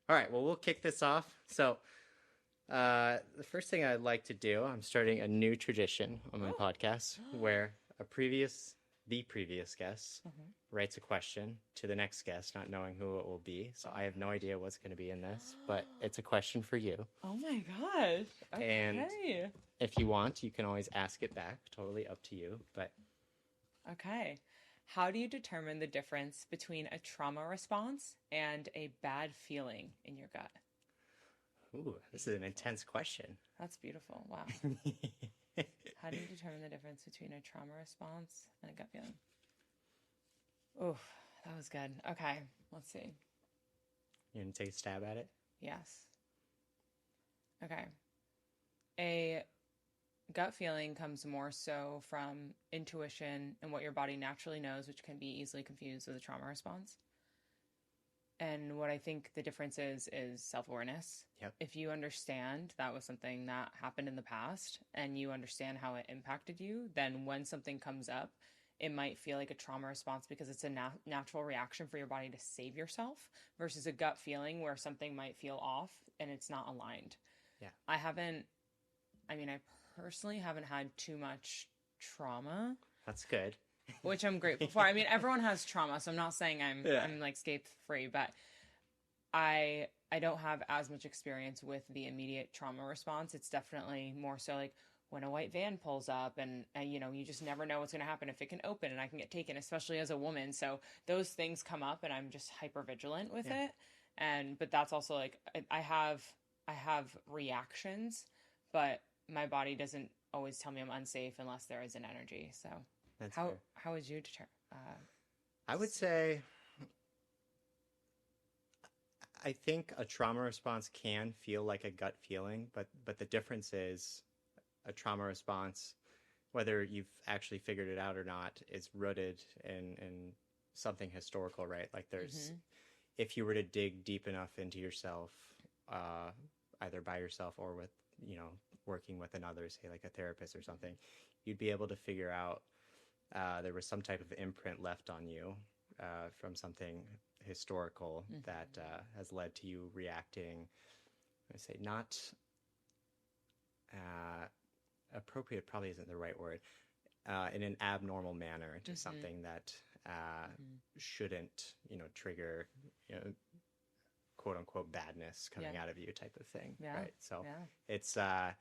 All right, well, we'll kick this off. So, the first thing I'd like to do, I'm starting a new tradition on my podcast where the previous guest writes a question to the next guest, not knowing who it will be. So I have no idea what's going to be in this, but it's a question for you. Oh my gosh. Okay. And if you want, you can always ask it back. Totally up to you, but... Okay. How do you determine the difference between a trauma response and a bad feeling in your gut? Ooh, this is an intense question. That's beautiful. Wow. How do you determine the difference between a trauma response and a gut feeling? Oh, that was good. Okay, let's see. You gonna take a stab at it? Yes. Okay. A gut feeling comes more so from intuition and what your body naturally knows, which can be easily confused with a trauma response. And what I think the difference is self-awareness. Yep. If you understand that was something that happened in the past and you understand how it impacted you, then when something comes up, it might feel like a trauma response because it's a natural reaction for your body to save yourself versus a gut feeling where something might feel off and it's not aligned. Yeah. I personally haven't had too much trauma. That's good. Which I'm grateful for. I mean, everyone has trauma, so I'm not saying I'm like scape free, but I don't have as much experience with the immediate trauma response. It's definitely more so like when a white van pulls up and you know, you just never know what's going to happen if it can open and I can get taken, especially as a woman. So those things come up and I'm just hyper vigilant with it. But that's also like I have reactions, but my body doesn't always tell me I'm unsafe unless there is an energy. So That's how fair. how would you determine? I would say, I think a trauma response can feel like a gut feeling, but the difference is a trauma response, whether you've actually figured it out or not, is rooted in something historical, right? Like there's, if you were to dig deep enough into yourself, either by yourself or with, you know, working with another, say like a therapist or something, you'd be able to figure out there was some type of imprint left on you from something historical that has led to you reacting, I say not appropriate probably isn't the right word, in an abnormal manner to something that shouldn't, you know, trigger, you know, quote unquote badness coming out of you type of thing. Right. So it's, I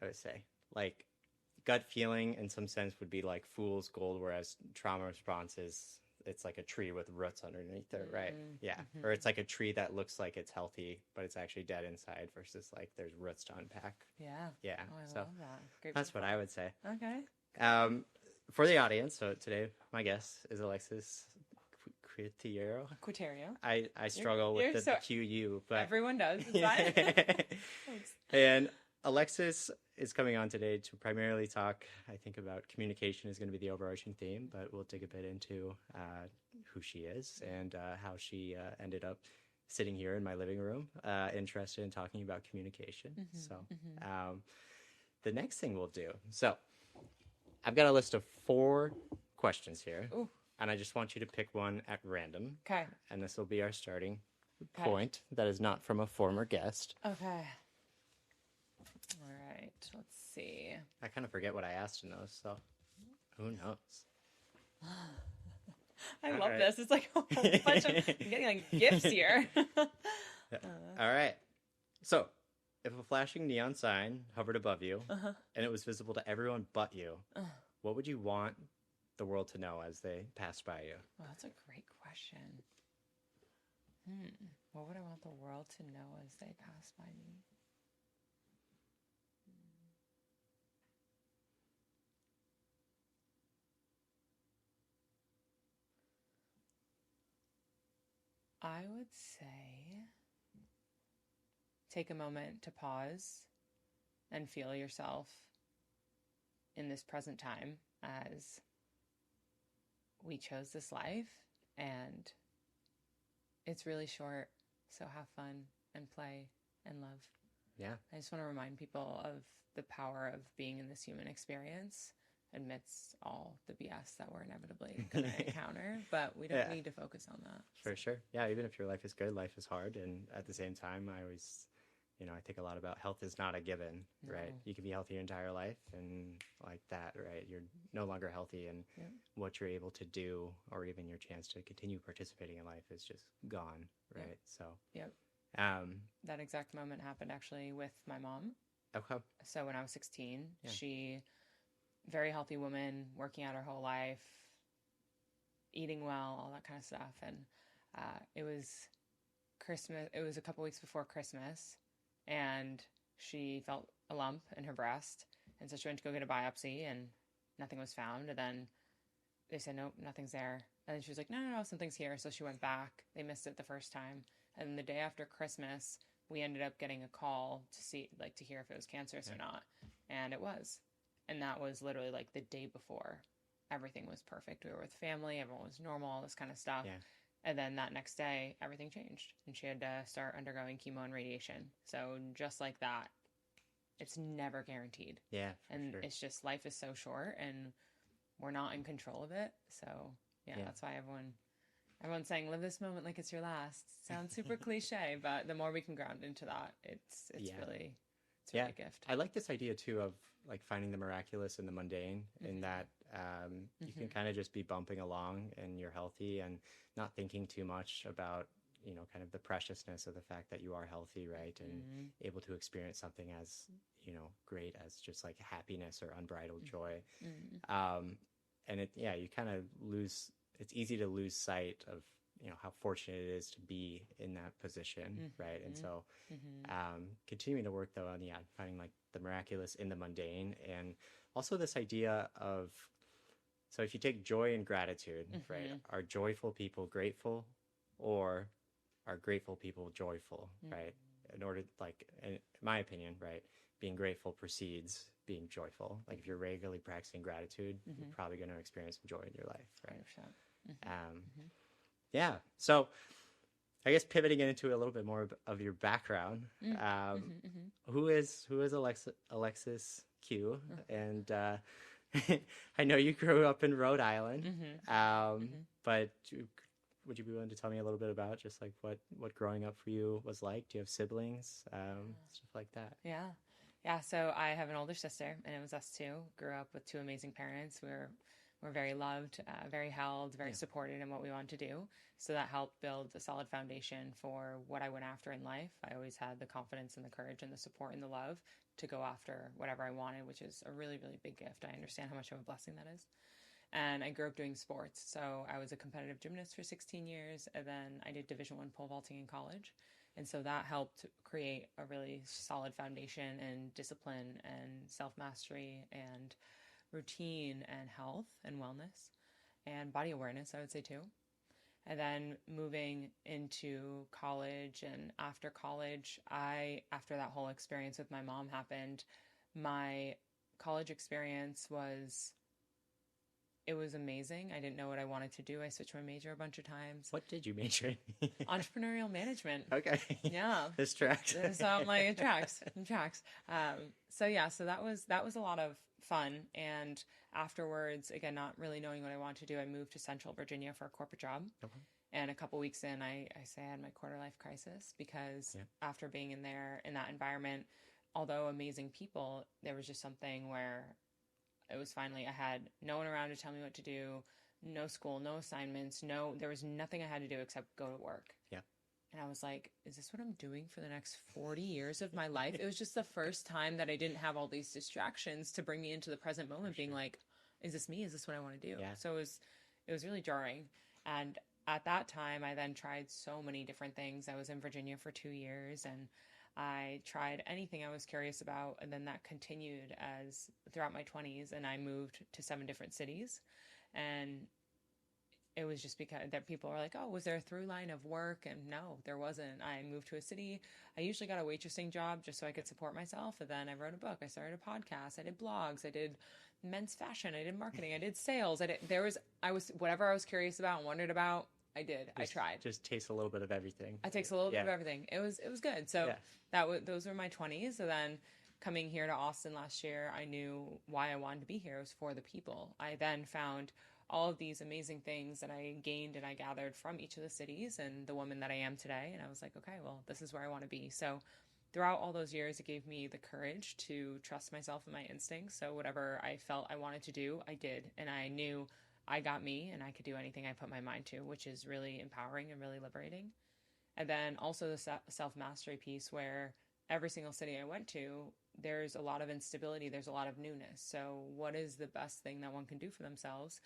would say like gut feeling in some sense would be like fool's gold, whereas trauma response is, it's like a tree with roots underneath it, right? Yeah. Or it's like a tree that looks like it's healthy, but it's actually dead inside versus like there's roots to unpack. Yeah. Yeah. Oh, I so love that. Great that's what I would say. Okay. For the audience, so today my guest is Alexis Quiterio. Quiterio. I struggle with the QU, but everyone does. Thanks. And Alexis is coming on today to primarily talk, I think, about communication is going to be the overarching theme, but we'll dig a bit into who she is and how she ended up sitting here in my living room, interested in talking about communication. The next thing we'll do, so I've got a list of 4 questions here. Ooh. And I just want you to pick one at random. Okay. And this will be our starting point. That is not from a former guest. Okay. All right. Let's see. I kind of forget what I asked in those, so who knows? I love this. It's like a whole bunch of I'm getting like gifts here. All right. So, if a flashing neon sign hovered above you and it was visible to everyone but you, what would you want the world to know as they passed by you? Well, that's a great question. What would I want the world to know as they pass by me? I would say take a moment to pause and feel yourself in this present time as we chose this life and it's really short, so have fun and play and love. Yeah. I just want to remind people of the power of being in this human experience amidst all the BS that we're inevitably going to encounter. But we don't need to focus on that. For sure. Yeah, even if your life is good, life is hard. And at the same time, I always, I think a lot about health is not a given, right? You can be healthy your entire life and like that, right? You're no longer healthy, and what you're able to do or even your chance to continue participating in life is just gone, right? So, that exact moment happened actually with my mom. Okay. So when I was 16, she, very healthy woman, working out her whole life, eating well, all that kind of stuff. And it was Christmas. It was a couple weeks before Christmas, and she felt a lump in her breast. And so she went to go get a biopsy, and nothing was found. And then they said, nope, nothing's there. And then she was like, no, something's here. So she went back. They missed it the first time. And the day after Christmas, we ended up getting a call to see, like, to hear if it was cancerous or not. And it was. And that was literally like the day before. Everything was perfect. We were with family. Everyone was normal, all this kind of stuff. Yeah. And then that next day, everything changed. And she had to start undergoing chemo and radiation. So just like that, it's never guaranteed. Yeah, and sure. It's just, life is so short and we're not in control of it. So that's why everyone's saying, live this moment like it's your last. Sounds super cliche, but the more we can ground into that, it's really a gift. I like this idea too of like finding the miraculous in the mundane, in that you can kind of just be bumping along and you're healthy and not thinking too much about, kind of the preciousness of the fact that you are healthy, right? And able to experience something as, great as just like happiness or unbridled joy. And you kind of it's easy to lose sight of, how fortunate it is to be in that position, right? And so continuing to work though on, finding like the miraculous in the mundane, and also this idea of, so if you take joy and gratitude, right? Are joyful people grateful, or are grateful people joyful, right? In order, like, in my opinion, right, being grateful precedes being joyful. Like if you're regularly practicing gratitude, you're probably going to experience joy in your life, right? Yeah. So I guess pivoting into a little bit more of your background, who is Alexis Q? And I know you grew up in Rhode Island, but would you be willing to tell me a little bit about just like what growing up for you was like? Do you have siblings? Stuff like that. Yeah. So I have an older sister, and it was us two. Grew up with two amazing parents. We're very loved, very held, very supported in what we wanted to do. So that helped build a solid foundation for what I went after in life. I always had the confidence and the courage and the support and the love to go after whatever I wanted, which is a really, really big gift. I understand how much of a blessing that is. And I grew up doing sports. So I was a competitive gymnast for 16 years, and then I did Division I pole vaulting in college. And so that helped create a really solid foundation and discipline and self-mastery and routine and health and wellness and body awareness, I would say too. And then moving into college, and after college, after that whole experience with my mom happened, my college experience was amazing. I didn't know what I wanted to do. I switched my major a bunch of times. What did you major in? Entrepreneurial management. Okay. Yeah. This tracks. So it tracks. So that was a lot of fun. And afterwards, again, not really knowing what I wanted to do, I moved to Central Virginia for a corporate job. Okay. And a couple weeks in, I say I had my quarter life crisis, because after being in that environment, although amazing people, there was just something where it was finally, I had no one around to tell me what to do, no school, no assignments, there was nothing I had to do except go to work. Yeah. And I was like, is this what I'm doing for the next 40 years of my life? It was just the first time that I didn't have all these distractions to bring me into the present moment, being like, is this me? Is this what I want to do? Yeah. So it was really jarring. And at that time, I then tried so many different things. I was in Virginia for 2 years, and I tried anything I was curious about, and then that continued as throughout my 20s, and I moved to 7 different cities. And it was just because that people were like, oh, was there a through line of work? And no, there wasn't. I moved to a city. I usually got a waitressing job just so I could support myself. And then I wrote a book. I started a podcast. I did blogs. I did men's fashion. I did marketing. I did sales. Whatever I was curious about and wondered about, I did. I tried. Just taste a little bit of everything. I takes a little bit of everything. It was good. So those were my 20s. So then coming here to Austin last year, I knew why I wanted to be here. It was for the people. I then found all of these amazing things that I gained and I gathered from each of the cities and the woman that I am today. And I was like, okay, well, this is where I want to be. So throughout all those years, it gave me the courage to trust myself and my instincts. So whatever I felt I wanted to do, I did. And I knew I got me and I could do anything I put my mind to, which is really empowering and really liberating. And then also the self-mastery piece, where every single city I went to, there's a lot of instability. There's a lot of newness. So what is the best thing that one can do for themselves?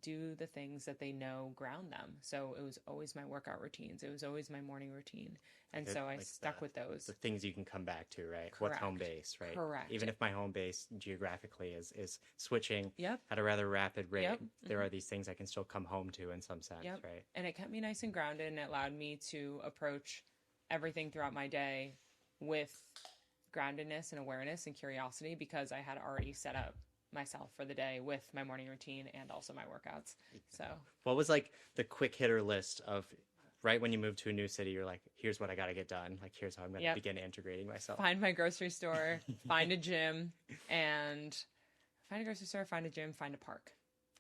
Do the things that they know ground them. So it was always my workout routines. It was always my morning routine. And so I stuck with those. The things you can come back to, right? Correct. What's home base, right? Correct. Even if my home base geographically is switching Yep. at a rather rapid rate, Yep. there are these things I can still come home to in some sense, Yep. right? And it kept me nice and grounded, and it allowed me to approach everything throughout my day with groundedness and awareness and curiosity, because I had already set up myself for the day with my morning routine and also my workouts. So what was like the quick hitter list of right when you move to a new city, you're like, here's what I got to get done. Like, here's how I'm going to begin integrating myself. Find my grocery store, find a gym, and find a grocery store, find a gym, find a park.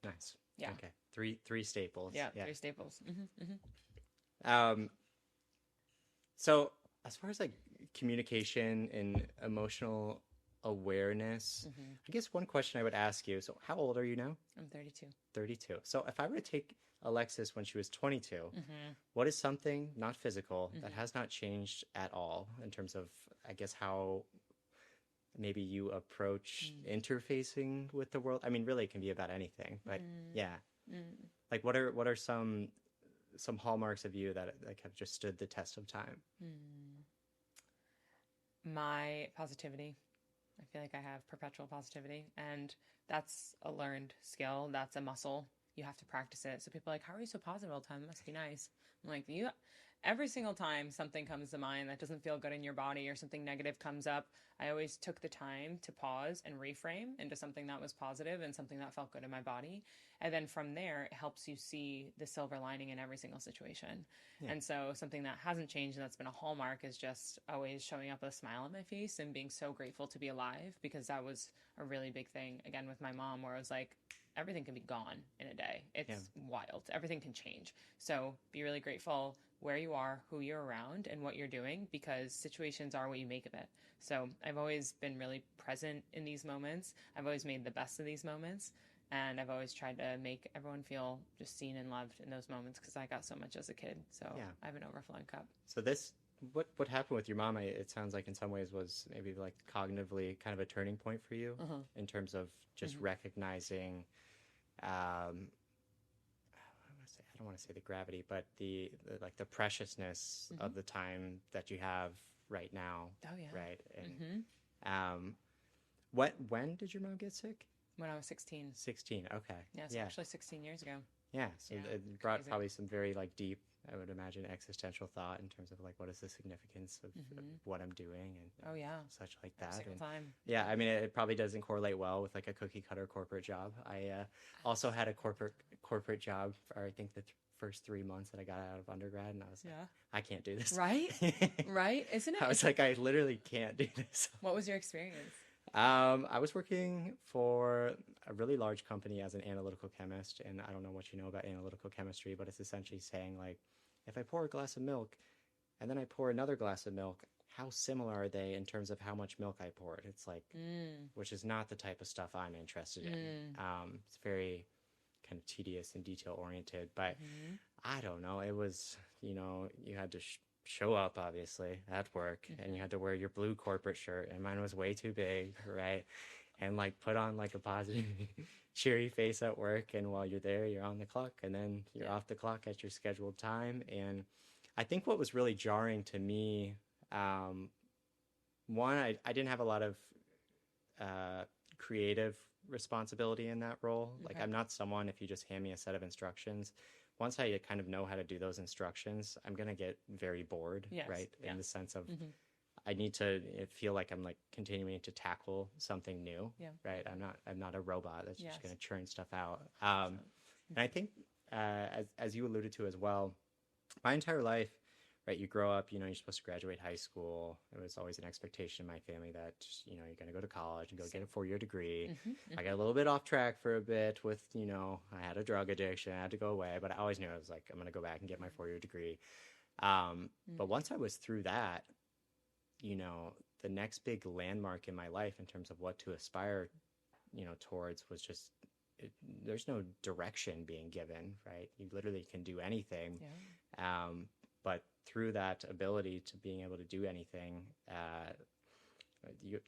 Nice. Yeah. Okay. Three staples. Yeah. 3 staples. So as far as like communication and emotional awareness, I guess one question I would ask you, so how old are you now? I'm 32. 32. So if I were to take Alexis when she was 22, what is something, not physical, that has not changed at all in terms of, I guess, how maybe you approach interfacing with the world? I mean, really it can be about anything, but yeah. Like what are some hallmarks of you that like have just stood the test of time? My positivity. I feel like I have perpetual positivity, and that's a learned skill. That's a muscle. You have to practice it. So people are like, how are you so positive all the time? That must be nice. I'm like, every single time something comes to mind that doesn't feel good in your body or something negative comes up, I always took the time to pause and reframe into something that was positive and something that felt good in my body. And then from there, it helps you see the silver lining in every single situation. Yeah. And so something that hasn't changed and that's been a hallmark is just always showing up with a smile on my face and being so grateful to be alive, because that was a really big thing, again, with my mom, where I was like, everything can be gone in a day. It's wild. Everything can change. So be really grateful where you are, who you're around, and what you're doing, because situations are what you make of it. So I've always been really present in these moments. I've always made the best of these moments. And I've always tried to make everyone feel just seen and loved in those moments, because I got so much as a kid. So I have an overflowing cup. So what happened with your mom, it sounds like in some ways was maybe like cognitively kind of a turning point for you in terms of just recognizing, I don't want to say the gravity, but the preciousness of the time that you have right now. Oh yeah. Right. And when did your mom get sick? When I was 16. 16. Okay. Yeah. So actually 16 years ago. Yeah. So it brought probably some very like deep, I would imagine, existential thought in terms of like, what is the significance of what I'm doing and such like that. Every single time. Yeah. I mean, it probably doesn't correlate well with like a cookie cutter corporate job. I also had a corporate job for I think the first 3 months that I got out of undergrad, and I was like, I can't do this. Right? Right? Isn't it? I was like, I literally can't do this. What was your experience? I was working for a really large company as an analytical chemist, and I don't know what you know about analytical chemistry, but it's essentially saying like, if I pour a glass of milk and then I pour another glass of milk, how similar are they in terms of how much milk I poured? It's like, which is not the type of stuff I'm interested in. It's very kind of tedious and detail oriented, but I don't know. It was, you had to show up obviously at work and you had to wear your blue corporate shirt, and mine was way too big, right? And like put on like a positive cheery face at work, and while you're there you're on the clock, and then you're off the clock at your scheduled time. And I think what was really jarring to me, one, I didn't have a lot of creative responsibility in that role. Like I'm not someone, if you just hand me a set of instructions, once I kind of know how to do those instructions, I'm going to get very bored, right? In the sense of I need to feel like I'm like continuing to tackle something new, right? I'm not a robot that's just going to churn stuff out. And I think, as you alluded to as well, my entire life, right? You grow up, you're supposed to graduate high school. It was always an expectation in my family that, you're going to go to college and go get a 4-year degree. I got a little bit off track for a bit with, I had a drug addiction. I had to go away, but I always knew I was like, I'm going to go back and get my 4-year degree. But once I was through that, the next big landmark in my life in terms of what to aspire, towards was just, there's no direction being given, right? You literally can do anything. Yeah. But through that ability to being able to do anything,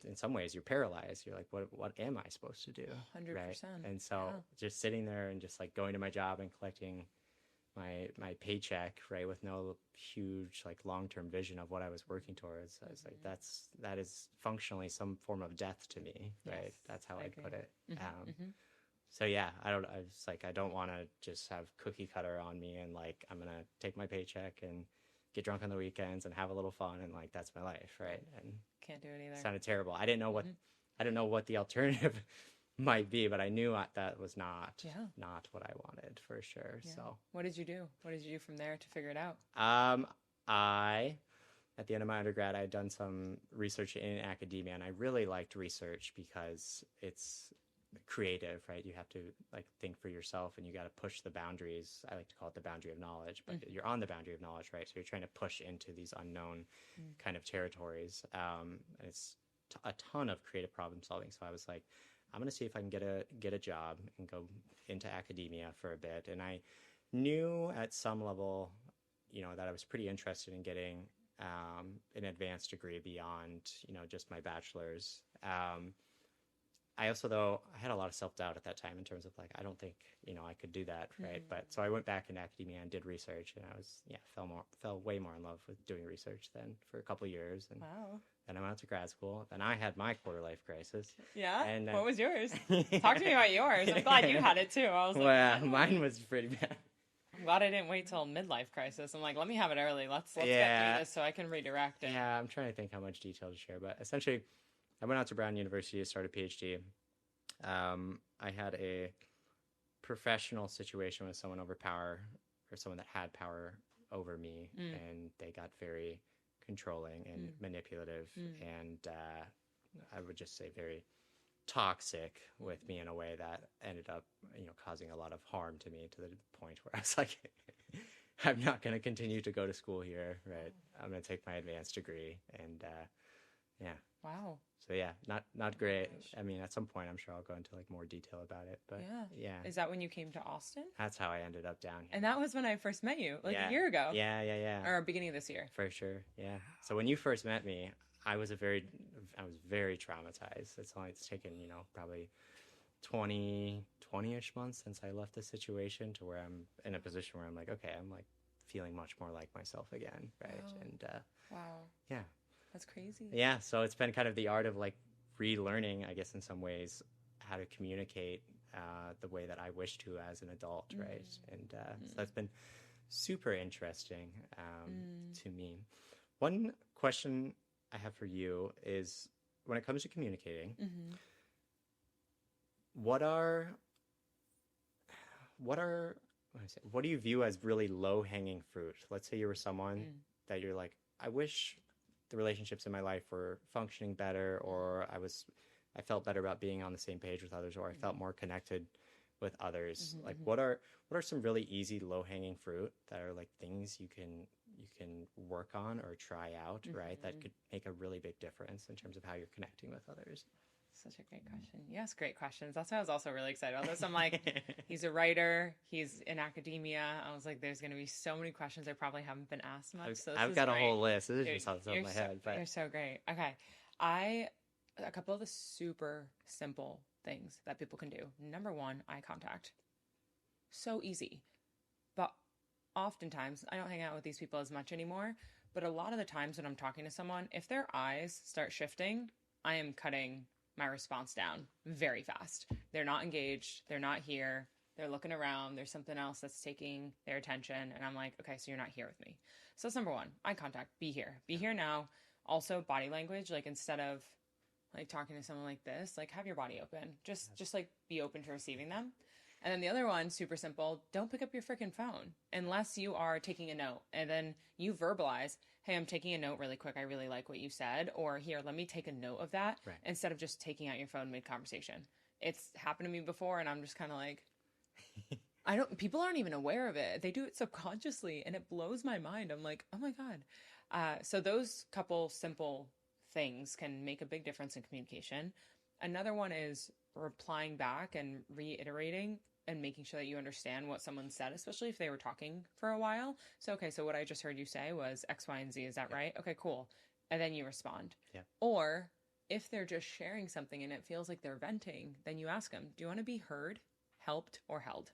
in some ways you're paralyzed. You're like, what am I supposed to do? 100%. Right? And so just sitting there and just like going to my job and collecting my paycheck, right, with no huge like long-term vision of what I was working towards, I was like, that is functionally some form of death to me, right? Yes, that's how I'd put it. So yeah, I was like, I don't want to just have cookie cutter on me and like, I'm going to take my paycheck and get drunk on the weekends and have a little fun. And like, that's my life. Right. And can't do it either. It sounded terrible. I didn't know what the alternative might be, but I knew that was not what I wanted for sure. Yeah. So what did you do? What did you do from there to figure it out? At the end of my undergrad, I had done some research in academia, and I really liked research because it's creative, right? You have to like think for yourself, and you got to push the boundaries. I like to call it the boundary of knowledge, but you're on the boundary of knowledge, right? So you're trying to push into these unknown kind of territories. And it's a ton of creative problem solving. So I was like, I'm going to see if I can get a job and go into academia for a bit. And I knew at some level, that I was pretty interested in getting an advanced degree beyond, just my bachelor's. I also, though, I had a lot of self-doubt at that time in terms of like, I don't think, I could do that, right? But so I went back into academia and did research, and I was, fell way more in love with doing research then for a couple of years. And then I went out to grad school. Then I had my quarter life crisis. Yeah? And what was yours? Talk to me about yours. I'm glad you had it too. I was like, mine was pretty bad. I'm glad I didn't wait till midlife crisis. I'm like, let me have it early. Let's get through this so I can redirect it. Yeah, I'm trying to think how much detail to share, but essentially, I went out to Brown University to start a PhD. I had a professional situation with someone someone that had power over me, and they got very controlling and manipulative, and I would just say very toxic with me in a way that ended up, causing a lot of harm to me, to the point where I was like, I'm not going to continue to go to school here, right? I'm going to take my advanced degree, and Wow. So yeah, not great. I mean, at some point, I'm sure I'll go into like more detail about it. But yeah. Is that when you came to Austin? That's how I ended up down here. And that was when I first met you, like a year ago. Yeah. Or beginning of this year. For sure. Yeah. So when you first met me, I was very traumatized. It's taken, probably 20-ish months since I left the situation to where I'm in a position where I'm like, okay, I'm like feeling much more like myself again, right? Wow. And wow. Yeah. That's crazy. Yeah, so it's been kind of the art of like relearning, I guess, in some ways, how to communicate the way that I wish to as an adult, right? And so that's been super interesting to me. One question I have for you is, when it comes to communicating, what do you view as really low-hanging fruit? Let's say you were someone that you're like, I wish the relationships in my life were functioning better, or I felt better about being on the same page with others, or I felt more connected with others. Like, what are some really easy low-hanging fruit that are like things you can work on or try out, right? That could make a really big difference in terms of how you're connecting with others. Such a great question. Yes, great questions. That's why I was also really excited about this. I'm like, he's a writer. He's in academia. I was like, there's going to be so many questions I probably haven't been asked much. So I've got a whole list. This is just off the top of my head. You're so great. Okay. A couple of the super simple things that people can do. Number one, eye contact. So easy. But oftentimes, I don't hang out with these people as much anymore, but a lot of the times when I'm talking to someone, if their eyes start shifting, I am cutting my response down very fast. They're not engaged. They're not here. They're looking around. There's something else that's taking their attention. And I'm like, okay, so you're not here with me. So that's number one, eye contact, be here. Be here now. Also body language, like instead of like talking to someone like this, like have your body open. Just like be open to receiving them. And then the other one, super simple, don't pick up your freaking phone unless you are taking a note. And then you verbalize, hey, I'm taking a note really quick. I really like what you said. Or here, let me take a note of that instead of just taking out your phone mid-conversation. It's happened to me before, and I'm just kind of like, people aren't even aware of it. They do it subconsciously, and it blows my mind. I'm like, oh my God. So those couple simple things can make a big difference in communication. Another one is replying back and reiterating and making sure that you understand what someone said, especially if they were talking for a while. So, okay, so what I just heard you say was X, Y, and Z. Is that right? Okay, cool. And then you respond. Yeah. Or if they're just sharing something and it feels like they're venting, then you ask them, do you want to be heard, helped, or held?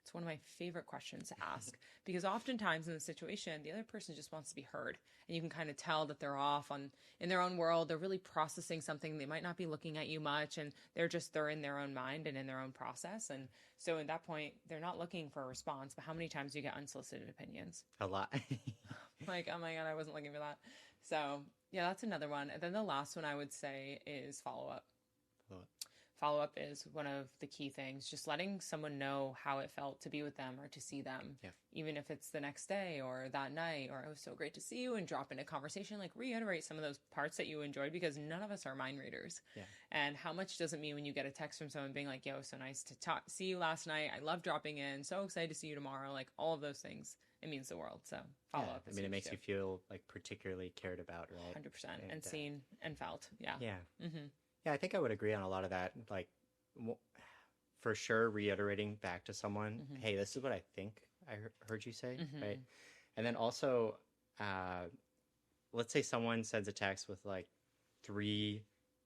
It's one of my favorite questions to ask because oftentimes in the situation, the other person just wants to be heard. And you can kind of tell that they're off in their own world. They're really processing something. They might not be looking at you much, and they're in their own mind and in their own process. And so at that point, they're not looking for a response. But how many times do you get unsolicited opinions? A lot. Like, oh my God, I wasn't looking for that. So yeah, that's another one. And then the last one I would say is follow-up. Follow-up is one of the key things. Just letting someone know how it felt to be with them or to see them. Yeah. Even if it's the next day or that night or it was so great to see you, and drop in a conversation, like reiterate some of those parts that you enjoyed, because none of us are mind readers. Yeah. And how much does it mean when you get a text from someone being like, yo, so nice to see you last night. I love dropping in. So excited to see you tomorrow. Like all of those things. It means the world. So follow up. I mean, it makes you feel like particularly cared about, right? 100%. And seen and felt. Yeah. Yeah. Mm-hmm. Yeah, I think I would agree on a lot of that. Like, for sure, reiterating back to someone, hey, this is what I think I heard you say, right? And then also, let's say someone sends a text with like 3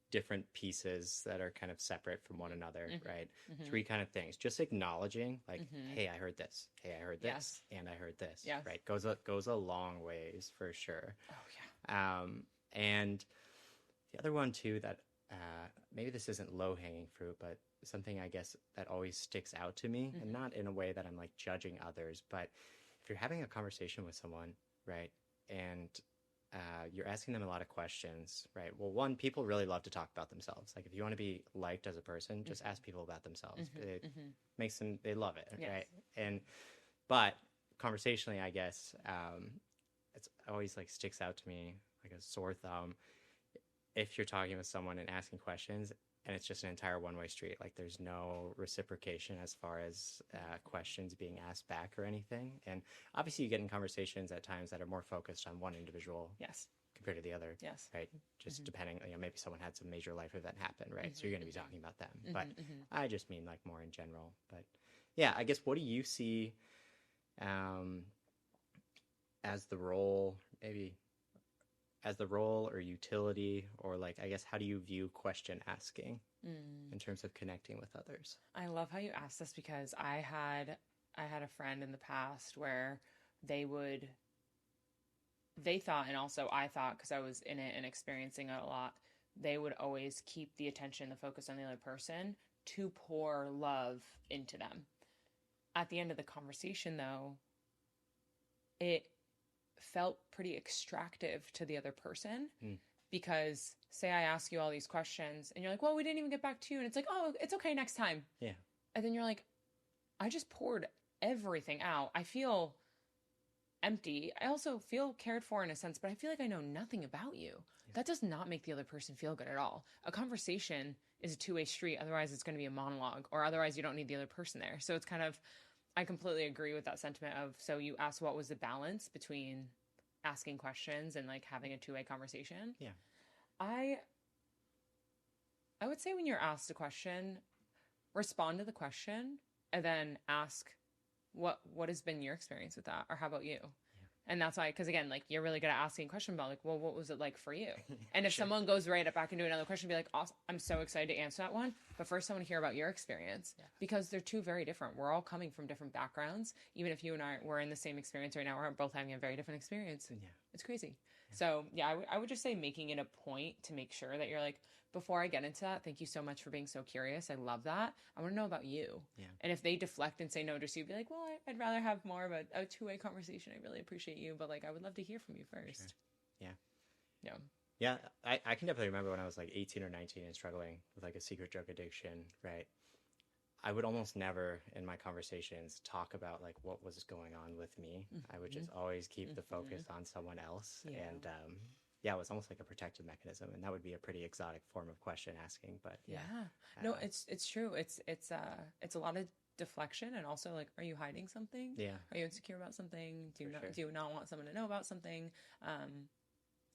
different pieces that are kind of separate from one another, right? 3 kind of things. Just acknowledging, like, hey, I heard this. Hey, I heard this. And I heard this, right? Goes a long ways for sure. Oh, yeah. And the other one, too, that maybe this isn't low-hanging fruit, but something I guess that always sticks out to me, and not in a way that I'm like judging others, but if you're having a conversation with someone, right, and you're asking them a lot of questions, right? Well, one, people really love to talk about themselves. Like if you want to be liked as a person, just ask people about themselves. It makes them, they love it, right? But conversationally, I guess, it's always like sticks out to me like a sore thumb if you're talking with someone and asking questions and it's just an entire one-way street. Like there's no reciprocation as far as questions being asked back or anything. And obviously you get in conversations at times that are more focused on one individual compared to the other, right? Just depending, maybe someone had some major life event happen, right? So you're going to be talking about them. But I just mean like more in general. But yeah, I guess what do you see as the role, maybe as the role or utility, or like, I guess, how do you view question asking in terms of connecting with others? I love how you asked this because I had a friend in the past where they thought, and also I thought, because I was in it and experiencing it a lot, they would always keep the attention, the focus on the other person to pour love into them. At the end of the conversation, though, it felt pretty extractive to the other person because say I ask you all these questions and you're like, well, we didn't even get back to you. And it's like, oh, it's okay next time. Yeah. And then you're like, I just poured everything out. I feel empty. I also feel cared for in a sense, but I feel like I know nothing about you. Yeah. That does not make the other person feel good at all. A conversation is a two-way street. Otherwise it's going to be a monologue, or otherwise you don't need the other person there. So it's kind of, I completely agree with that sentiment of, so you asked what was the balance between asking questions and like having a two-way conversation. Yeah. I would say when you're asked a question, respond to the question and then ask what has been your experience with that, or how about you? And that's why, because again, like you're really good at asking a question about like, well, what was it like for you? And if someone goes right back into another question, be like, awesome, I'm so excited to answer that one. But first I want to hear about your experience because they're two very different. We're all coming from different backgrounds. Even if you and I were in the same experience right now, we're both having a very different experience. Yeah. It's crazy. Yeah. So yeah, I would just say making it a point to make sure that you're like, before I get into that, thank you so much for being so curious. I love that. I want to know about you. Yeah. And if they deflect and say no, just you be like, well, I'd rather have more of a two-way conversation. I really appreciate you, but like, I would love to hear from you first. Sure. Yeah. Yeah. I can definitely remember when I was like 18 or 19 and struggling with like a secret drug addiction, right? I would almost never in my conversations talk about like what was going on with me. I would just always keep the focus on someone else. Yeah. And yeah, it was almost like a protective mechanism. And that would be a pretty exotic form of question asking. But yeah. No, it's true. It's a lot of deflection, and also like, are you hiding something? Yeah. Are you insecure about something? Do you not want someone to know about something?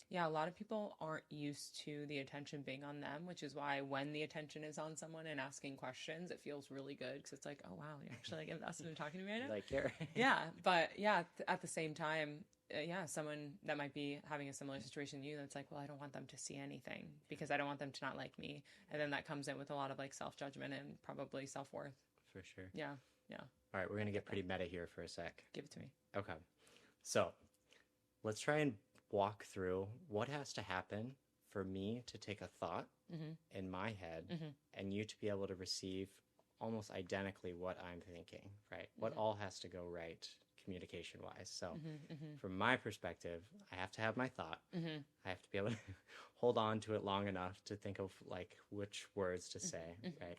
Yeah, a lot of people aren't used to the attention being on them, which is why when the attention is on someone and asking questions, it feels really good because it's like, oh wow, you're actually like invested in talking to me right now. Like care. Yeah, but yeah, at the same time, someone that might be having a similar situation to you, that's like, well, I don't want them to see anything because I don't want them to not like me, and then that comes in with a lot of like self-judgment and probably self-worth. For sure. Yeah. All right, we're gonna get pretty meta here for a sec. Give it to me. Okay, so let's try and walk through what has to happen for me to take a thought in my head and you to be able to receive almost identically what I'm thinking, right? What all has to go right communication wise. So from my perspective, I have to have my thought. I have to be able to hold on to it long enough to think of like which words to say, right?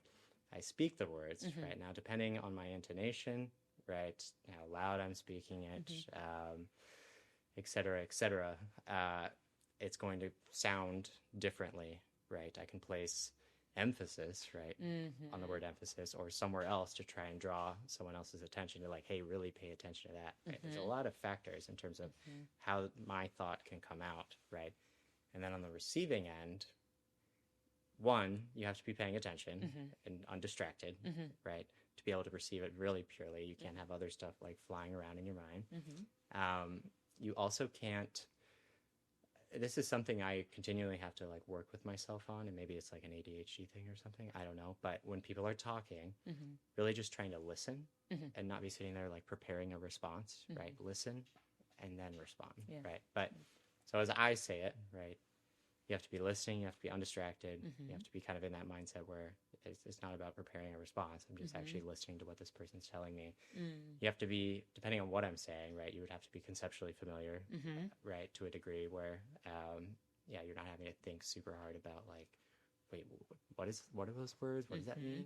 I speak the words, right? Now, depending on my intonation, right, how loud I'm speaking it, et cetera, it's going to sound differently, right? I can place emphasis, right, on the word emphasis or somewhere else to try and draw someone else's attention to like, hey, really pay attention to that, right? There's a lot of factors in terms of how my thought can come out, right? And then on the receiving end, one, you have to be paying attention and undistracted, right? To be able to receive it really purely. You can't have other stuff like flying around in your mind. You also can't, this is something I continually have to like work with myself on, and maybe it's like an ADHD thing or something, I don't know. But when people are talking, really just trying to listen and not be sitting there like preparing a response, right? Listen and then respond, right? But so as I say it, right, you have to be listening, you have to be undistracted, you have to be kind of in that mindset where it's not about preparing a response. I'm just actually listening to what this person's telling me. You have to be, depending on what I'm saying, right, you would have to be conceptually familiar, right, to a degree where, you're not having to think super hard about like, wait, what are those words? What does that mean?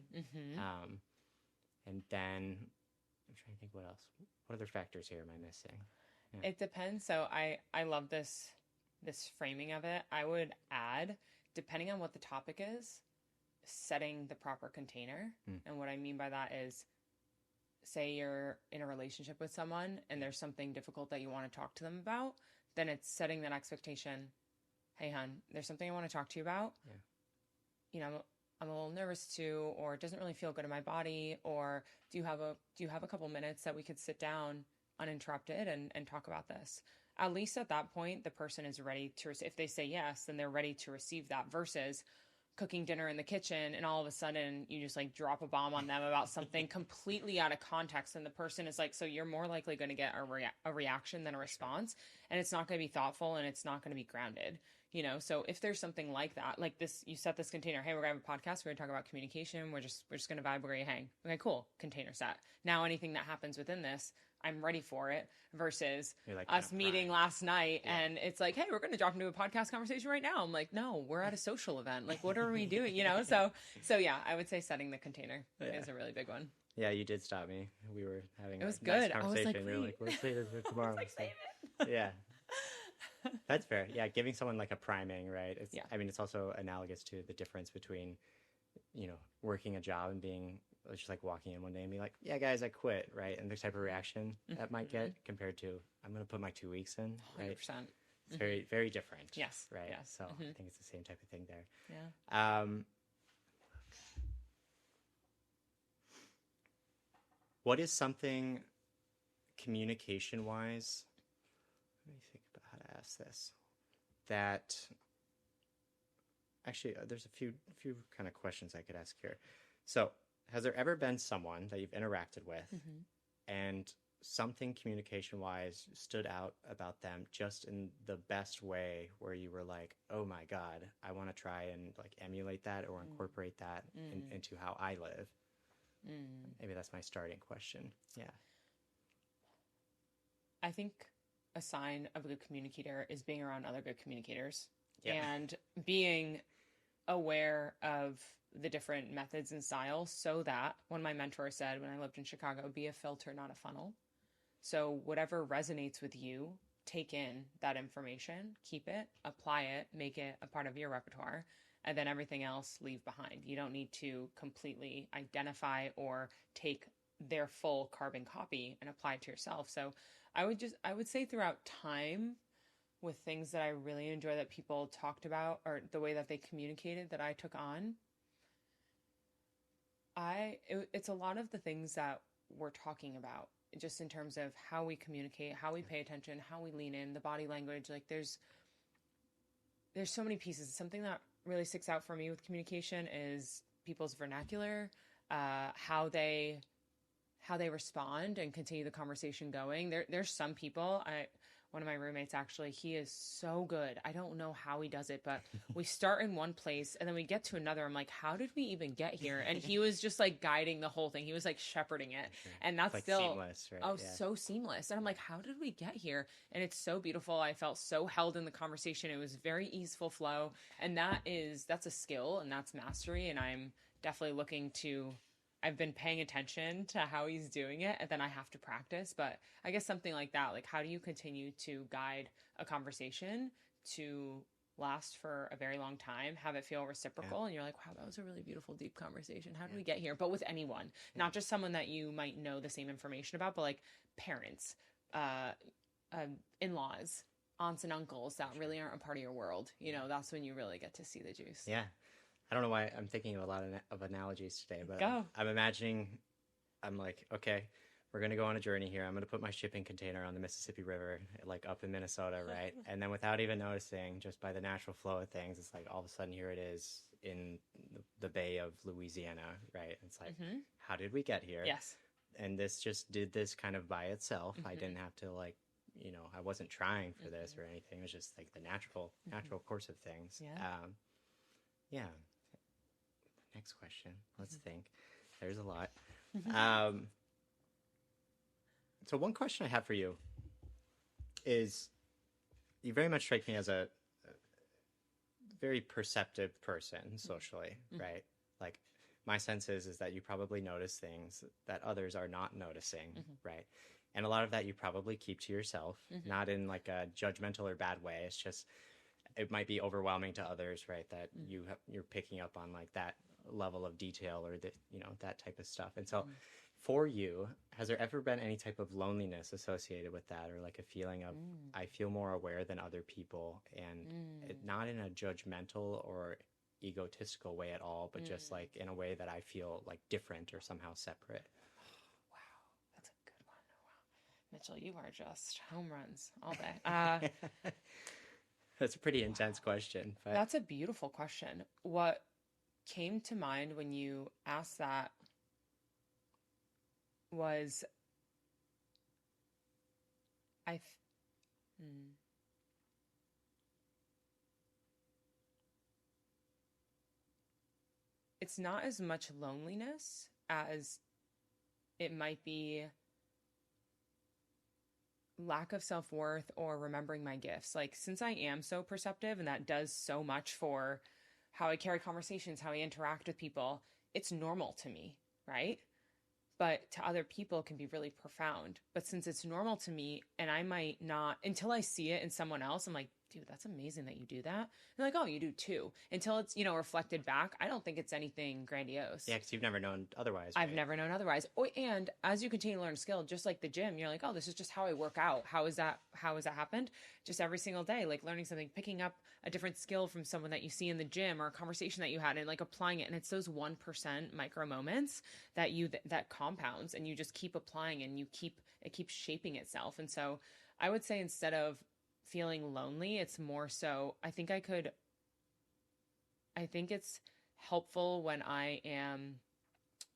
And then I'm trying to think what else. What other factors here am I missing? Yeah. It depends. So I love this framing of it. I would add, depending on what the topic is, setting the proper container. And what I mean by that is, say you're in a relationship with someone and there's something difficult that you want to talk to them about, then it's setting that expectation. Hey, hon, there's something I want to talk to you about. Yeah. You know, I'm a little nervous too, or it doesn't really feel good in my body, or do you have a couple minutes that we could sit down uninterrupted and talk about this? At least at that point, the person is ready to receive. If they say yes, then they're ready to receive that, versus cooking dinner in the kitchen and all of a sudden you just like drop a bomb on them about something completely out of context, and the person is like, so you're more likely going to get a reaction than a response, and it's not going to be thoughtful and it's not going to be grounded, you know? So if there's something like that, like this, you set this container, hey, we're gonna have a podcast, we're gonna talk about communication, we're just gonna vibe, we're gonna hang. Okay, cool, container set. Now anything that happens within this, I'm ready for it, versus like us meeting last night and it's like, hey, we're going to drop into a podcast conversation right now. I'm like, no, we're at a social event. Like, what are we doing? You know? So yeah, I would say setting the container is a really big one. Yeah, you did stop me. We were having it was a good. nice conversation. I was like, we were like, let's say this for tomorrow. I was like, save it. Yeah. That's fair. Yeah, giving someone like a priming, right? I mean, it's also analogous to the difference between, you know, working a job and being just like walking in one day and be like, yeah, guys, I quit, right? And the type of reaction that might get compared to, I'm going to put my 2 weeks in, right? 100%. It's very, very different. Yes. Right. Yes. So I think it's the same type of thing there. Yeah. What is something communication wise? Let me think about how to ask this. That actually, there's a few kind of questions I could ask here. So, has there ever been someone that you've interacted with and something communication-wise stood out about them just in the best way, where you were like, oh my God, I want to try and like emulate that or incorporate that into how I live? Maybe that's my starting question. Yeah. I think a sign of a good communicator is being around other good communicators and being aware of the different methods and styles, so that when my mentor said when I lived in Chicago, be a filter, not a funnel. So whatever resonates with you, take in that information, keep it, apply it, make it a part of your repertoire, and then everything else leave behind. You don't need to completely identify or take their full carbon copy and apply it to yourself. So I would say throughout time, with things that I really enjoy that people talked about, or the way that they communicated that I took on, it's a lot of the things that we're talking about, just in terms of how we communicate, how we pay attention, how we lean in, the body language. Like there's so many pieces. Something that really sticks out for me with communication is people's vernacular, how they respond and continue the conversation going. There's some people, one of my roommates, actually, he is so good. I don't know how he does it, but we start in one place and then we get to another. I'm like, how did we even get here? And he was just like guiding the whole thing. He was like shepherding it. Sure. And that's like still seamless, right? Oh, yeah. So seamless. And I'm like, how did we get here? And it's so beautiful. I felt so held in the conversation. It was very easeful flow. And that's a skill and that's mastery. And I'm definitely I've been paying attention to how he's doing it, and then I have to practice. But I guess something like that, like how do you continue to guide a conversation to last for a very long time, have it feel reciprocal, and you're like, wow, that was a really beautiful, deep conversation. How did we get here? But with anyone, not just someone that you might know the same information about, but like parents, in-laws, aunts and uncles that really aren't a part of your world. You know, that's when you really get to see the juice. Yeah. I don't know why I'm thinking of a lot of analogies today, but Go. I'm imagining, I'm like, okay, we're going to go on a journey here. I'm going to put my shipping container on the Mississippi River, like up in Minnesota, right? And then without even noticing, just by the natural flow of things, it's like all of a sudden here it is in the Bay of Louisiana, right? It's like, how did we get here? Yes. And this just did this kind of by itself. I didn't have to like, you know, I wasn't trying for this or anything. It was just like the natural course of things. Yeah. Yeah. Next question. Let's think. There's a lot. So one question I have for you is, you very much strike me as a very perceptive person socially, right? Like my sense is that you probably notice things that others are not noticing, right? And a lot of that you probably keep to yourself, not in like a judgmental or bad way. It's just, it might be overwhelming to others, right? That you're picking up on like that level of detail or that, you know, that type of stuff. And so for you, has there ever been any type of loneliness associated with that, or like a feeling of I feel more aware than other people, and not in a judgmental or egotistical way at all, but just like in a way that I feel like different or somehow separate? Wow, that's a good one. Wow, Mitchell, you are just home runs all day. That's a pretty intense question. But that's a beautiful question. What came to mind when you asked that was it's not as much loneliness as it might be lack of self-worth or remembering my gifts. Like, since I am so perceptive and that does so much for how I carry conversations, how I interact with people, it's normal to me, right? But to other people it can be really profound. But since it's normal to me, and I might not, until I see it in someone else, I'm like, dude, that's amazing that you do that. And like, oh, you do too. Until it's, you know, reflected back, I don't think it's anything grandiose. Yeah, because you've never known otherwise. Right? I've never known otherwise. Oh, and as you continue to learn a skill, just like the gym, you're like, oh, this is just how I work out. How has that happened? Just every single day, like learning something, picking up a different skill from someone that you see in the gym or a conversation that you had, and like applying it. And it's those 1% micro moments that that compounds, and you just keep applying, and it keeps shaping itself. And so I would say, instead of feeling lonely, it's more so, I think it's helpful when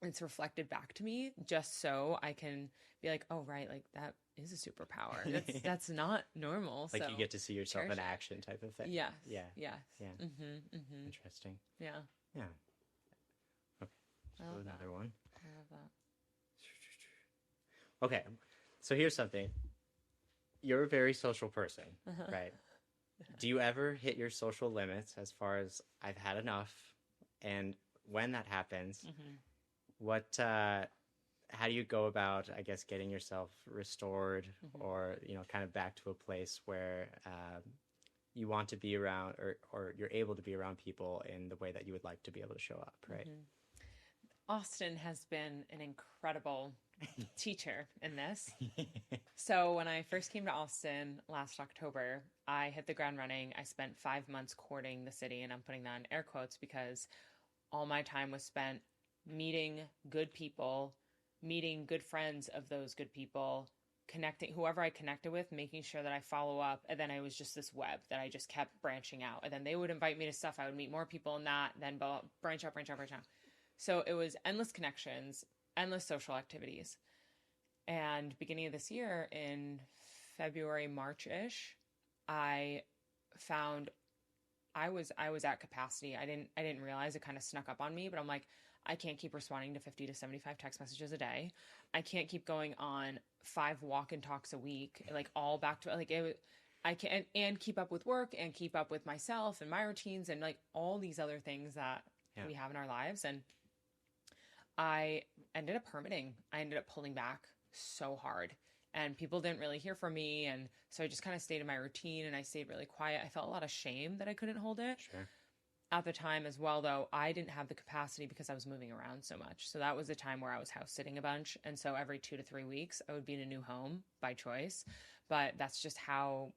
it's reflected back to me, just so I can be like, oh, right, like that is a superpower. That's not normal. Like, so you get to see yourself in action type of thing. Yes. Yeah. Yes. Yeah. Mm-hmm. Interesting. Yeah. Yeah. Okay. So another one. I love that. Okay. So here's something. You're a very social person, right? do you ever hit your social limits as far as I've had enough? And when that happens, what, how do you go about, I guess, getting yourself restored or, kind of back to a place where you want to be around or you're able to be around people in the way that you would like to be able to show up, right? Austin has been an incredible teacher in this. So when I first came to Austin last October, I hit the ground running. I spent 5 months courting the city, and I'm putting that in air quotes because all my time was spent meeting good people, meeting good friends of those good people, connecting whoever I connected with, making sure that I follow up. And then I was just this web that I just kept branching out. And then they would invite me to stuff. I would meet more people in that, then branch out. So it was endless connections, endless social activities. And beginning of this year, in February, March-ish, I found I was at capacity. I didn't realize it kind of snuck up on me, but I'm like, I can't keep responding to 50 to 75 text messages a day. I can't keep going on 5 walk and talks a week, like all back to like it. I can't and keep up with work and keep up with myself and my routines and like all these other things that we have in our lives. And I ended up hermiting. I ended up pulling back so hard, and people didn't really hear from me. And so I just kind of stayed in my routine and I stayed really quiet. I felt a lot of shame that I couldn't hold it. Sure. At the time as well, though, I didn't have the capacity because I was moving around so much. So that was a time where I was house sitting a bunch. And so every 2 to 3 weeks, I would be in a new home by choice. But that's just how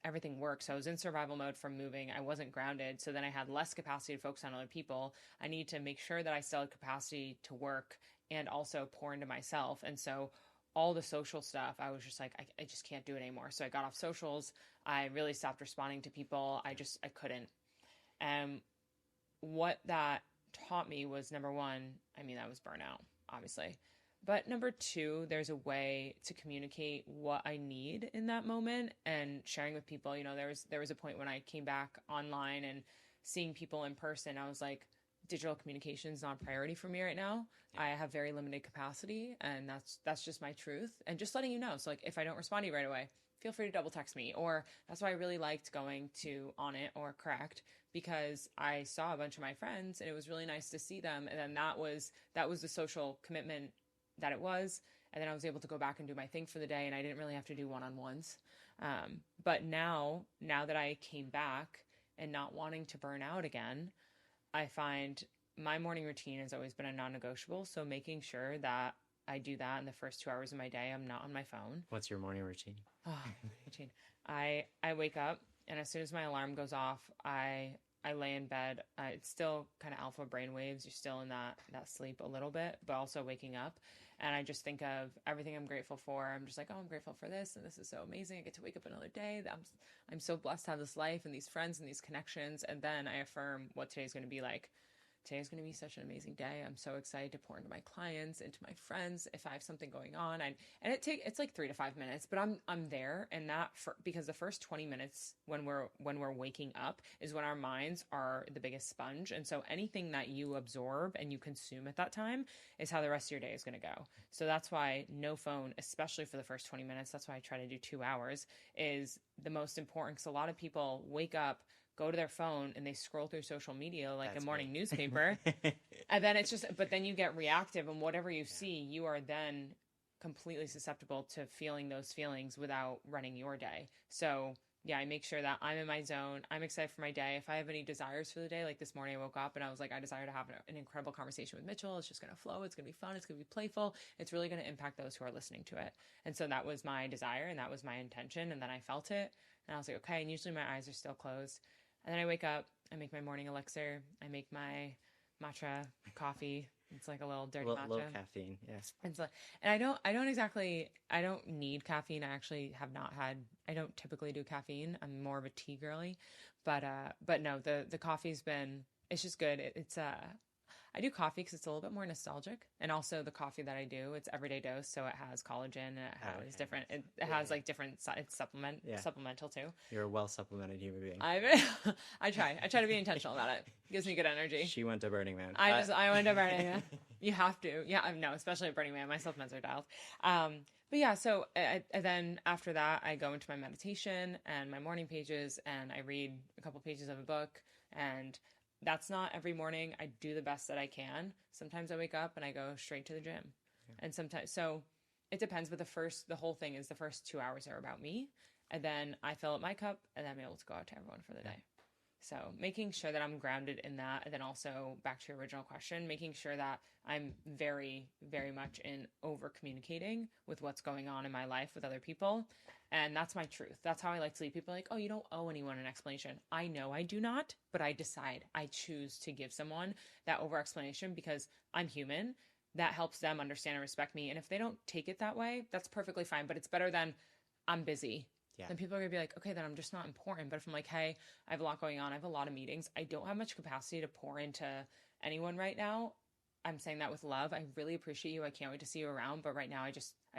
everything works. So I was in survival mode from moving. I wasn't grounded. So then I had less capacity to focus on other people. I need to make sure that I still had capacity to work and also pour into myself. And so all the social stuff, I was just like, I just can't do it anymore. So I got off socials. I really stopped responding to people. I couldn't. And what that taught me was, number one, that was burnout, obviously. But number two, there's a way to communicate what I need in that moment and sharing with people. There was a point when I came back online and seeing people in person. I was like, digital communication is not a priority for me right now. I have very limited capacity, and that's just my truth. And just letting you know. So like, if I don't respond to you right away, feel free to double text me. Or that's why I really liked going to On It or Correct, because I saw a bunch of my friends and it was really nice to see them. And then that was the social commitment that it was. And then I was able to go back and do my thing for the day, and I didn't really have to do one-on-ones. But now that I came back and not wanting to burn out again, I find my morning routine has always been a non-negotiable. So making sure that I do that in the first 2 hours of my day. I'm not on my phone. What's your morning routine? Routine. I wake up, and as soon as my alarm goes off, I lay in bed. It's still kind of alpha brain waves. You're still in that sleep a little bit, but also waking up. And I just think of everything I'm grateful for. I'm just like, oh, I'm grateful for this, and this is so amazing. I get to wake up another day. I'm so blessed to have this life and these friends and these connections. And then I affirm what today's going to be like. Today's going to be such an amazing day. I'm so excited to pour into my clients, into my friends, if I have something going on. And it's like 3 to 5 minutes, but I'm there. And because the first 20 minutes when we're waking up is when our minds are the biggest sponge. And so anything that you absorb and you consume at that time is how the rest of your day is going to go. So that's why no phone, especially for the first 20 minutes, that's why I try to do 2 hours, is the most important. Because a lot of people wake up, go to their phone, and they scroll through social media like a morning newspaper. And then but then you get reactive, and whatever you see, you are then completely susceptible to feeling those feelings without running your day. So yeah, I make sure that I'm in my zone. I'm excited for my day. If I have any desires for the day, like this morning I woke up and I was like, I desire to have an incredible conversation with Mitchell. It's just going to flow. It's going to be fun. It's going to be playful. It's really going to impact those who are listening to it. And so that was my desire, and that was my intention. And then I felt it, and I was like, okay. And usually my eyes are still closed. And then I wake up, I make my morning elixir, I make my matcha coffee. It's like a little dirty matcha. Low caffeine, yes. And I don't need caffeine. I actually I don't typically do caffeine. I'm more of a tea girly. But no, the coffee's it's just good. I do coffee because it's a little bit more nostalgic, and also the coffee that I do, it's everyday dose, so it has collagen, and it has different. It has like different. It's supplemental too. You're a well supplemented human being. I try to be intentional about it. Gives me good energy. She went to Burning Man. I went to Burning Man. You have to. Yeah, no, especially at Burning Man. My self-meds are dialed. But yeah, so then after that, I go into my meditation and my morning pages, and I read a couple pages of a book. And that's not every morning. I do the best that I can. Sometimes I wake up and I go straight to the gym. Yeah. And sometimes, so it depends. But the whole thing is the first 2 hours are about me. And then I fill up my cup, and then I'm able to go out to everyone for the day. So making sure that I'm grounded in that. And then also back to your original question, making sure that I'm very, very much in over communicating with what's going on in my life with other people. And that's my truth. That's how I like to lead. People are like, oh, you don't owe anyone an explanation. I know I do not, but I choose to give someone that over explanation because I'm human. That helps them understand and respect me. And if they don't take it that way, that's perfectly fine. But it's better than I'm busy. Yeah. Then people are going to be like, okay, then I'm just not important. But if I'm like, hey, I have a lot going on. I have a lot of meetings. I don't have much capacity to pour into anyone right now. I'm saying that with love. I really appreciate you. I can't wait to see you around. But right now, I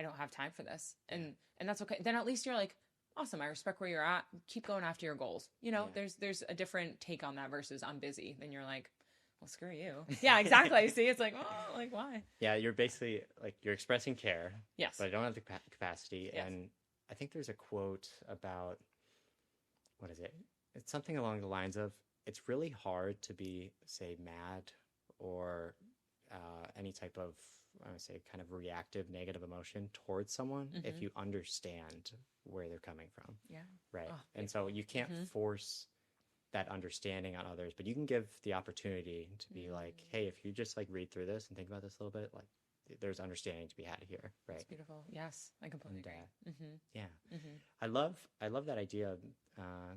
don't have time for this. And that's okay. Then at least you're like, awesome. I respect where you're at. Keep going after your goals. You know, there's a different take on that versus I'm busy. Then you're like, well, screw you. Yeah, exactly. See, it's like, oh, like why? Yeah, you're basically like, you're expressing care. Yes. But I don't have the capacity. Yes. And I think there's a quote about, what is it? It's something along the lines of, it's really hard to be, say, mad or any type of, I would say, kind of reactive negative emotion towards someone if you understand where they're coming from. Yeah. Right. Oh, and so you can't force that understanding on others, but you can give the opportunity to be like, hey, if you just like read through this and think about this a little bit, like, there's understanding to be had here, right? It's beautiful. Yes, I completely agree. Yeah, I love that idea of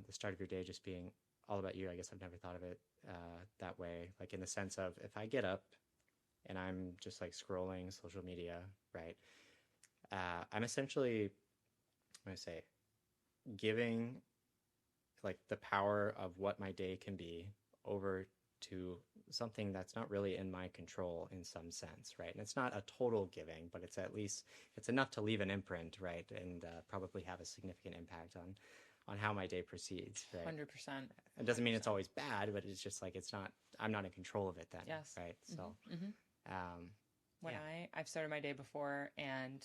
the start of your day just being all about you. I guess I've never thought of it that way, like in the sense of if I get up and I'm just like scrolling social media, right? I'm essentially, I'm gonna say, giving like the power of what my day can be over to something that's not really in my control in some sense, right? And it's not a total giving, but it's at least, it's enough to leave an imprint, right? And probably have a significant impact on how my day proceeds, right? 100%. It doesn't mean it's always bad, but it's just like, it's not, I'm not in control of it then, yes. right? So, when I've started my day before, and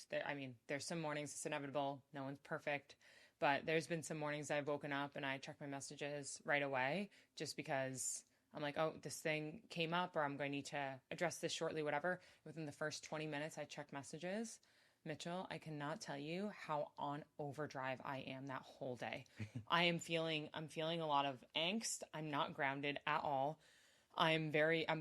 there's some mornings it's inevitable, no one's perfect, but there's been some mornings I've woken up and I check my messages right away just because I'm like, oh, this thing came up, or I'm going to need to address this shortly, whatever. Within the first 20 minutes, I check messages. Mitchell, I cannot tell you how on overdrive I am that whole day. I'm feeling a lot of angst. I'm not grounded at all. I'm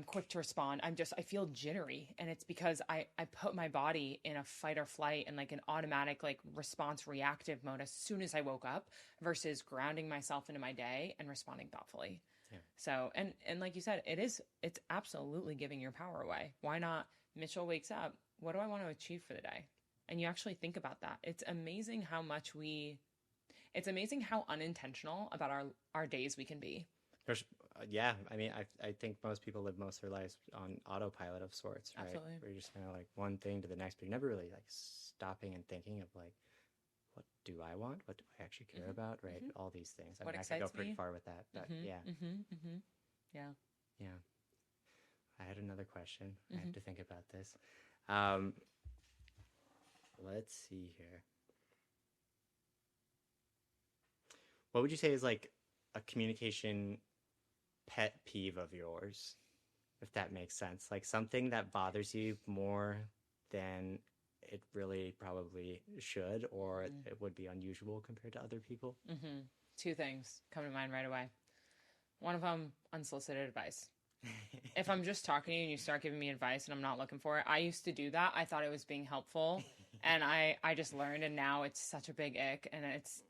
quick to respond. I feel jittery. And it's because I put my body in a fight or flight and like an automatic like response reactive mode as soon as I woke up versus grounding myself into my day and responding thoughtfully. Yeah. So, and like you said, it's absolutely giving your power away. Why not? Mitchell wakes up. What do I want to achieve for the day? And you actually think about that. It's amazing how unintentional about our days we can be. Yeah. I mean, I think most people live most of their lives on autopilot of sorts, right? Absolutely. Where you're just kind of like one thing to the next, but you're never really like stopping and thinking of like, what do I want? What do I actually care about? Right. All these things. I mean, I could go pretty far with that, but yeah. Yeah. Yeah. I had another question. I have to think about this. Let's see here. What would you say is like a communication pet peeve of yours, if that makes sense? Like something that bothers you more than it really probably should, or it would be unusual compared to other people? Two things come to mind right away. One of them, unsolicited advice. If I'm just talking to you and you start giving me advice and I'm not looking for it, I used to do that. I thought it was being helpful. And I just learned, and now it's such a big ick, and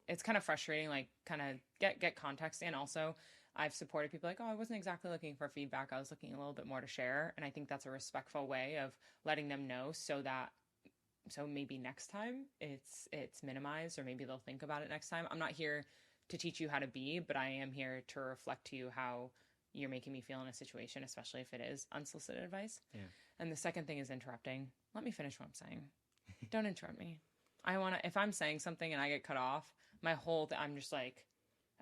it's kind of frustrating, like kind of get context. And also I've supported people like, oh, I wasn't exactly looking for feedback. I was looking a little bit more to share. And I think that's a respectful way of letting them know so maybe next time it's minimized, or maybe they'll think about it next time. I'm not here to teach you how to be, but I am here to reflect to you how you're making me feel in a situation, especially if it is unsolicited advice. Yeah. And the second thing is interrupting. Let me finish what I'm saying. Don't interrupt me. If I'm saying something and I get cut off, I'm just like,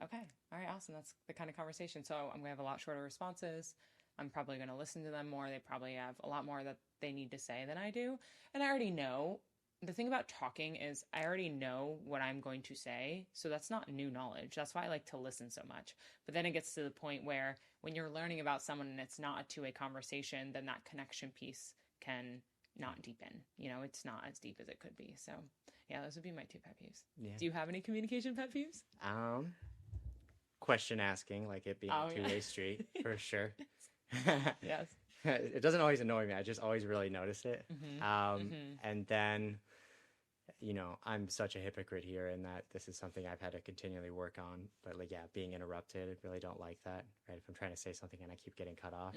okay, all right, awesome. That's the kind of conversation. So I'm going to have a lot shorter responses. I'm probably going to listen to them more. They probably have a lot more that they need to say than I do. And I already know. The thing about talking is I already know what I'm going to say. So that's not new knowledge. That's why I like to listen so much. But then it gets to the point where when you're learning about someone and it's not a two-way conversation, then that connection piece can not deepen. It's not as deep as it could be. So yeah, those would be my 2 pet peeves. Yeah. Do you have any communication pet peeves? Question asking, like it being a two-way street, for sure. Yes. It doesn't always annoy me. I just always really notice it. And then, I'm such a hypocrite here in that this is something I've had to continually work on. But like, yeah, being interrupted, I really don't like that. Right? If I'm trying to say something and I keep getting cut off.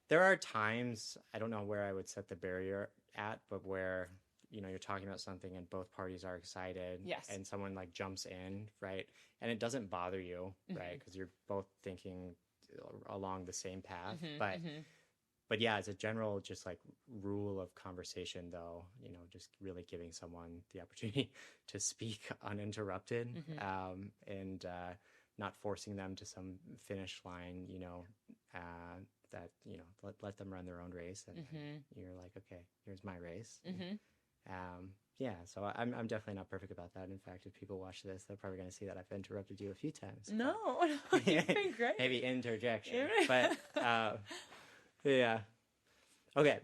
There are times, I don't know where I would set the barrier at, but where, you're talking about something and both parties are excited. Yes. And someone like jumps in, right? And it doesn't bother you, right? Because you're both thinking along the same path. But yeah, as a general just like rule of conversation though, just really giving someone the opportunity to speak uninterrupted, and not forcing them to some finish line, that, let them run their own race, and you're like, okay, here's my race. Yeah, so I'm definitely not perfect about that. In fact, if people watch this, they're probably going to see that I've interrupted you a few times. No, you've been great. Maybe interjection, but yeah. Okay,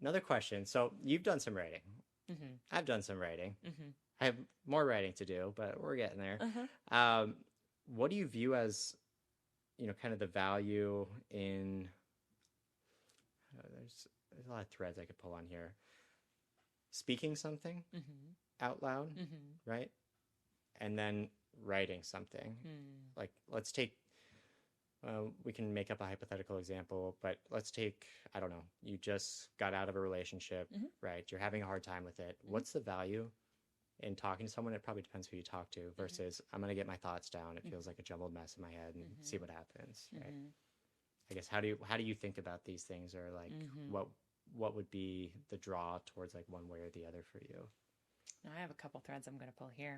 another question. So you've done some writing. I've done some writing. I have more writing to do, but we're getting there. What do you view as, kind of the value in? There's a lot of threads I could pull on here. Speaking something out loud, right? And then writing something. Like, let's take, we can make up a hypothetical example, but let's take, I don't know, you just got out of a relationship, right? You're having a hard time with it. What's the value in talking to someone? It probably depends who you talk to versus I'm going to get my thoughts down. It feels like a jumbled mess in my head and see what happens, right? I guess, how do you think about these things, or like what would be the draw towards like one way or the other for you? I have a couple threads I'm going to pull here.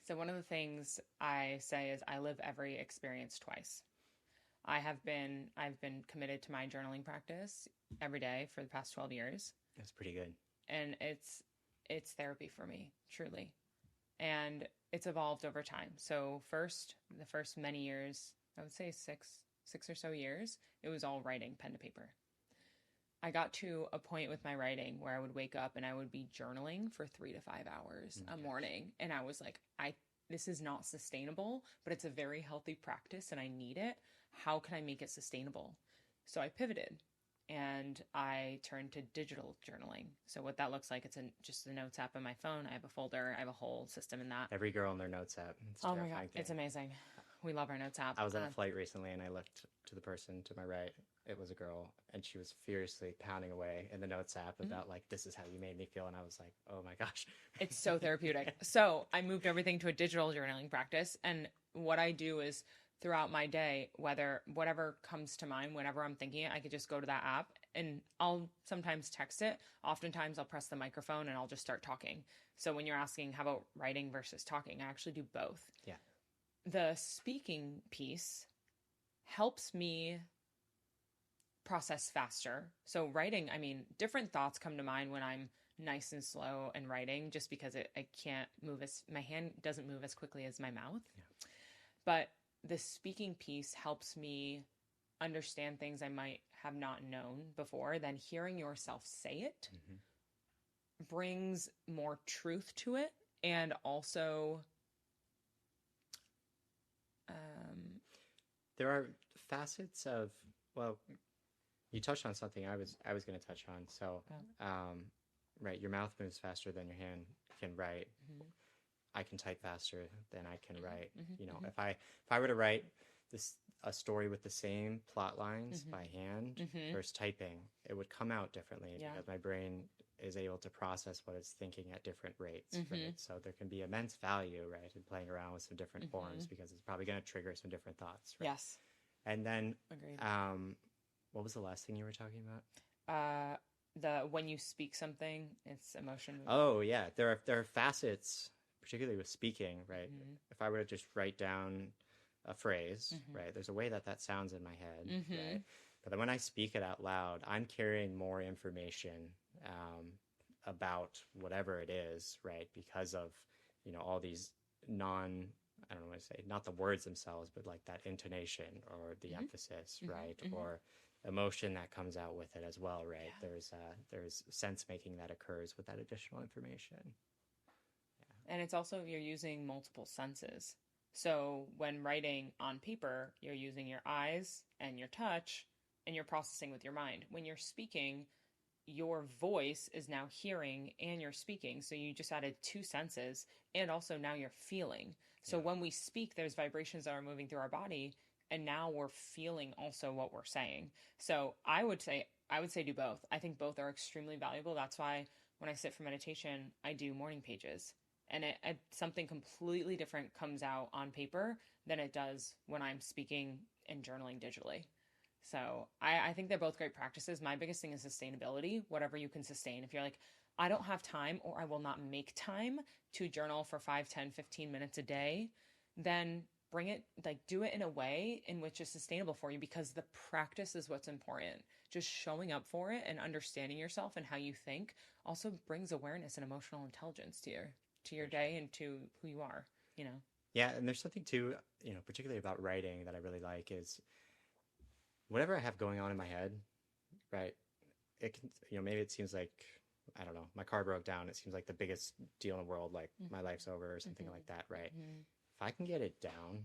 So one of the things I say is I live every experience twice. I've been committed to my journaling practice every day for the past 12 years. That's pretty good. And it's therapy for me, truly. And it's evolved over time. So the first many years, I would say six or so years, it was all writing, pen to paper. I got to a point with my writing where I would wake up and I would be journaling for 3 to 5 hours a morning. And I was like, this is not sustainable, but it's a very healthy practice and I need it. How can I make it sustainable? So I pivoted and I turned to digital journaling. So what that looks like, it's just the notes app on my phone. I have a folder. I have a whole system in that. Every girl in their notes app. Oh my God. It's amazing. We love our notes app. I was on a flight recently and I looked to the person to my right. It was a girl and she was furiously pounding away in the notes app about like, this is how you made me feel. And I was like, oh my gosh. It's so therapeutic. So I moved everything to a digital journaling practice. And what I do is throughout my day, whatever comes to mind, whenever I'm thinking it, I could just go to that app and I'll sometimes text it. Oftentimes I'll press the microphone and I'll just start talking. So when you're asking how about writing versus talking, I actually do both. Yeah. The speaking piece helps me process faster. So writing, I mean, different thoughts come to mind when I'm nice and slow and writing, just because I can't move my hand doesn't move as quickly as my mouth. Yeah. But the speaking piece helps me understand things I might have not known before. Then hearing yourself say it brings more truth to it. And also, there are facets of, well, you touched on something I was going to touch on. So, right, your mouth moves faster than your hand can write. I can type faster than I can write. If I were to write a story with the same plot lines by hand versus typing, it would come out differently because my brain is able to process what it's thinking at different rates. Right? So there can be immense value, right, in playing around with some different forms because it's probably going to trigger some different thoughts. Right? Yes. And then, agreed. What was the last thing you were talking about? When you speak something, it's emotion. Oh yeah, there are facets, particularly with speaking, right? If I were to just write down a phrase, right? There's a way that that sounds in my head, right? But then when I speak it out loud, I'm carrying more information about whatever it is, right? Because of, you know, all these I don't know what to say, not the words themselves, but like that intonation or the emphasis, right? Or emotion that comes out with it as well, right? There's sense making that occurs with that additional information. And it's also, you're using multiple senses. So when writing on paper, you're using your eyes and your touch, and you're processing with your mind. When you're speaking, your voice is now hearing and you're speaking. So you just added two senses, and also now you're feeling. So when we speak, there's vibrations that are moving through our body, and now we're feeling also what we're saying. So I would say do both. I think both are extremely valuable. That's why when I sit for meditation, I do morning pages. And something completely different comes out on paper than it does when I'm speaking and journaling digitally. So I think they're both great practices. My biggest thing is sustainability, whatever you can sustain. If you're like, I don't have time, or I will not make time to journal for 5, 10, 15 minutes a day, then bring it, like, do it in a way in which is sustainable for you, because the practice is what's important. Just showing up for it and understanding yourself and how you think also brings awareness and emotional intelligence to your day and to who you are, you know? Yeah. And there's something too, you know, particularly about writing that I really like is whatever I have going on in my head, right? It can, you know, maybe it seems like, I don't know, my car broke down. It seems like the biggest deal in the world, like my life's over or something like that, right? If I can get it down,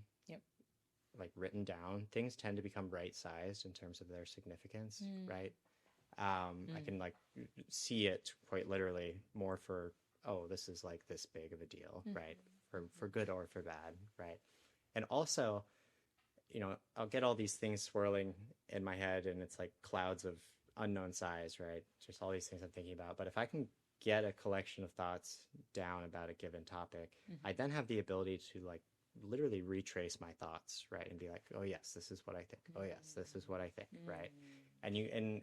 like written down, things tend to become right-sized in terms of their significance, right? I can like see it quite literally more for, oh, this is like this big of a deal, right? For good or for bad, right? And also, you know, I'll get all these things swirling in my head, and it's like clouds of unknown size, right? Just all these things I'm thinking about. But if I can get a collection of thoughts down about a given topic, I then have the ability to like literally retrace my thoughts, right? And be like, oh yes, this is what I think. Oh yes, this is what I think, right? And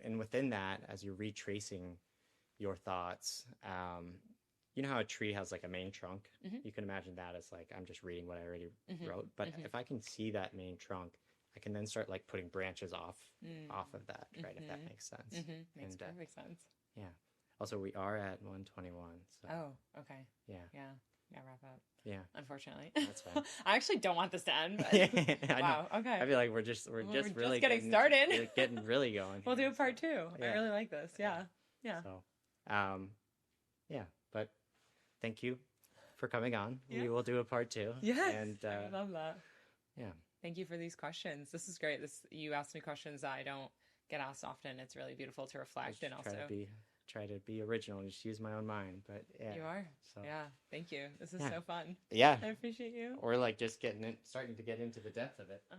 and within that, as you're retracing your thoughts, you know how a tree has like a main trunk? You can imagine that as like, I'm just reading what I already wrote. But if I can see that main trunk, I can then start like putting branches off of that, right? If that makes sense. Makes perfect sense. Yeah. Also, we are at 1:21. So. Oh, okay. Yeah. Yeah, wrap up. Yeah. Unfortunately. That's fine. I actually don't want this to end, but wow, okay. I feel like we're just really getting started. We're getting really going. We'll do a part 2. Yeah. I really like this. Yeah. So, yeah, but thank you for coming on. Yeah. We will do a part 2. Yes. And I love that. Yeah. Thank you for these questions. This is great. You asked me questions that I don't get asked often. It's really beautiful to reflect and also try to be original and just use my own mind. But yeah. You are. So yeah. Thank you. This is so fun. Yeah. I appreciate you. Or like just starting to get into the depth of it. Oh.